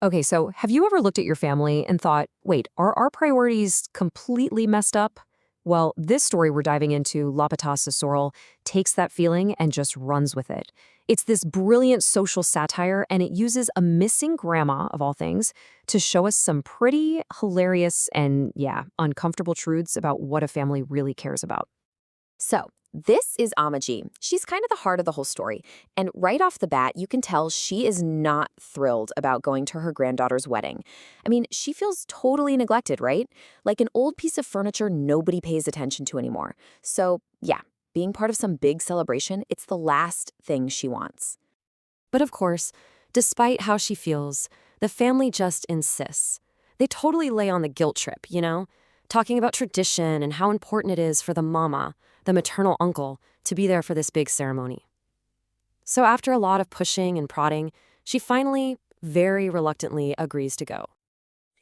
Okay, so have you ever looked at your family and thought, wait, are our priorities completely messed up? Well, this story we're diving into, Lapitasa Sorrel, takes that feeling and just runs with it. It's this brilliant social satire, and it uses a missing grandma, of all things, to show us some pretty hilarious and, yeah, uncomfortable truths about what a family really cares about. So, this is Amaji. She's kind of the heart of the whole story. And right off the bat, you can tell she is not thrilled about going to her granddaughter's wedding. I mean, she feels totally neglected, right? Like an old piece of furniture nobody pays attention to anymore. So, yeah, being part of some big celebration, it's the last thing she wants. But of course, despite how she feels, the family just insists. They totally lay on the guilt trip, talking about tradition and how important it is for the mama, the maternal uncle, to be there for this big ceremony. So after a lot of pushing and prodding, she finally, very reluctantly, agrees to go.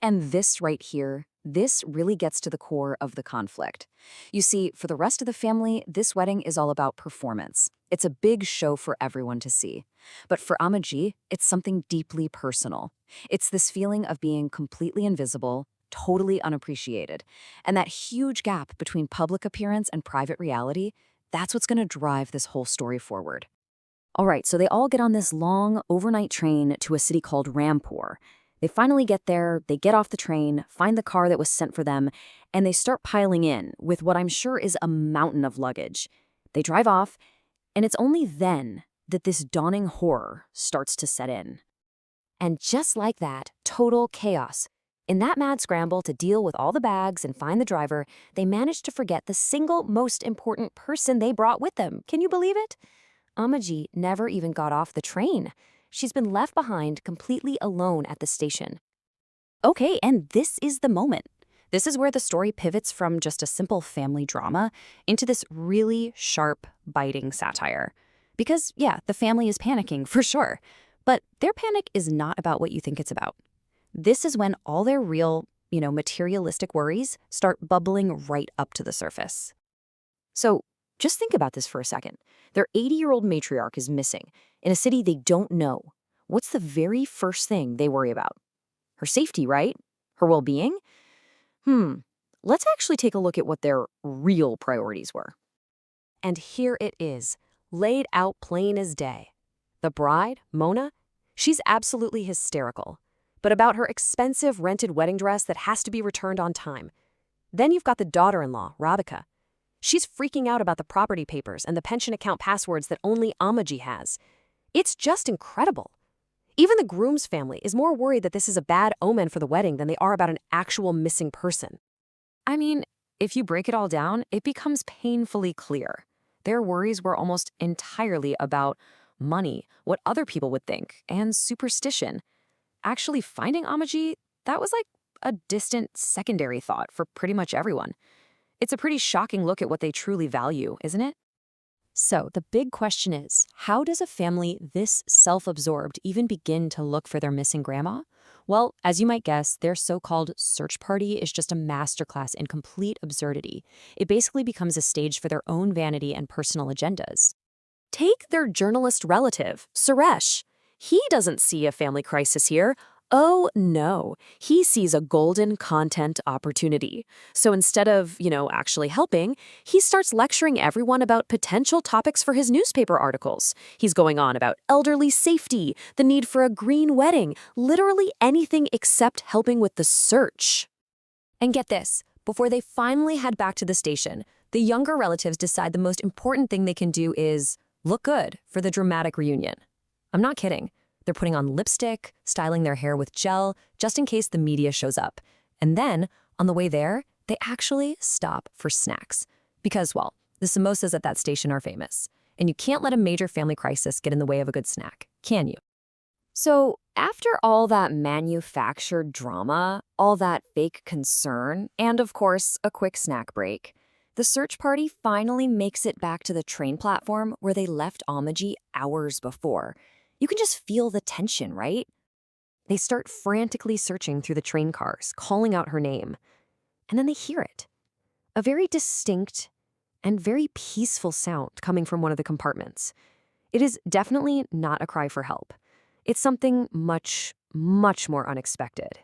And this right here, this really gets to the core of the conflict. You see, for the rest of the family, this wedding is all about performance. It's a big show for everyone to see. But for Amaji, it's something deeply personal. It's this feeling of being completely invisible, totally unappreciated. And that huge gap between public appearance and private reality, that's what's going to drive this whole story forward. All right, so they all get on this long overnight train to a city called Rampur. They finally get there, they get off the train, find the car that was sent for them, and they start piling in with what I'm sure is a mountain of luggage. They drive off, and it's only then that this dawning horror starts to set in. And just like that, total chaos. In that mad scramble to deal with all the bags and find the driver, they managed to forget the single most important person they brought with them. Can you believe it? Amaji never even got off the train. She's been left behind completely alone at the station. Okay, and this is the moment. This is where the story pivots from just a simple family drama into this really sharp, biting satire. Because, yeah, the family is panicking, for sure. But their panic is not about what you think it's about. This is when all their real, materialistic worries start bubbling right up to the surface. So, just think about this for a second. Their 80-year-old matriarch is missing in a city they don't know. What's the very first thing they worry about? Her safety, right? Her well-being? Let's actually take a look at what their real priorities were. And here it is, laid out plain as day. The bride, Mona, she's absolutely hysterical. But about her expensive rented wedding dress that has to be returned on time. Then you've got the daughter-in-law, Radhika. She's freaking out about the property papers and the pension account passwords that only Amaji has. It's just incredible. Even the groom's family is more worried that this is a bad omen for the wedding than they are about an actual missing person. I mean, if you break it all down, it becomes painfully clear. Their worries were almost entirely about money, what other people would think, and superstition. Actually finding Amaji, that was like a distant secondary thought for pretty much everyone. It's a pretty shocking look at what they truly value, isn't it? So the big question is, how does a family this self-absorbed even begin to look for their missing grandma? Well, as you might guess, their so-called search party is just a masterclass in complete absurdity. It basically becomes a stage for their own vanity and personal agendas. Take their journalist relative, Suresh. He doesn't see a family crisis here. Oh, no. He sees a golden content opportunity. So instead of, actually helping, he starts lecturing everyone about potential topics for his newspaper articles. He's going on about elderly safety, the need for a green wedding, literally anything except helping with the search. And get this, before they finally head back to the station, the younger relatives decide the most important thing they can do is look good for the dramatic reunion. I'm not kidding. They're putting on lipstick, styling their hair with gel, just in case the media shows up. And then, on the way there, they actually stop for snacks. Because, well, the samosas at that station are famous. And you can't let a major family crisis get in the way of a good snack, can you? So, after all that manufactured drama, all that fake concern, and of course, a quick snack break, the search party finally makes it back to the train platform where they left Amaji hours before. You can just feel the tension, right? They start frantically searching through the train cars, calling out her name. And then they hear it. A very distinct and very peaceful sound coming from one of the compartments. It is definitely not a cry for help. It's something much, much more unexpected.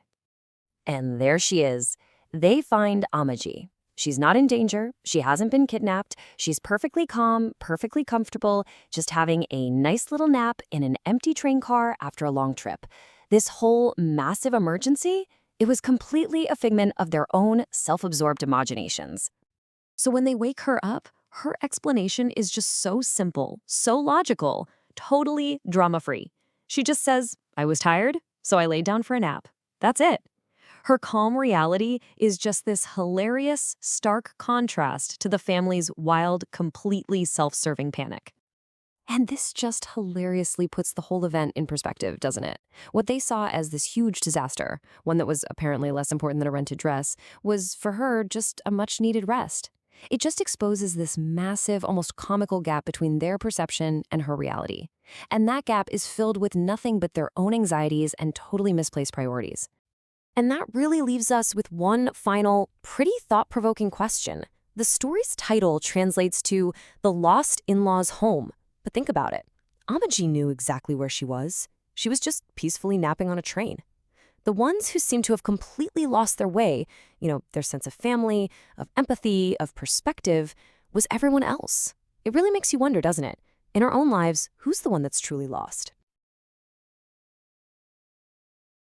And there she is. They find Amaji. She's not in danger. She hasn't been kidnapped. She's perfectly calm, perfectly comfortable, just having a nice little nap in an empty train car after a long trip. This whole massive emergency, it was completely a figment of their own self-absorbed imaginations. So when they wake her up, her explanation is just so simple, so logical, totally drama-free. She just says, I was tired, so I laid down for a nap. That's it. Her calm reality is just this hilarious, stark contrast to the family's wild, completely self-serving panic. And this just hilariously puts the whole event in perspective, doesn't it? What they saw as this huge disaster, one that was apparently less important than a rented dress, was for her just a much-needed rest. It just exposes this massive, almost comical gap between their perception and her reality. And that gap is filled with nothing but their own anxieties and totally misplaced priorities. And that really leaves us with one final, pretty thought-provoking question. The story's title translates to The Lost In-Law's Home. But think about it. Amaji knew exactly where she was. She was just peacefully napping on a train. The ones who seem to have completely lost their way, their sense of family, of empathy, of perspective, was everyone else. It really makes you wonder, doesn't it? In our own lives, who's the one that's truly lost?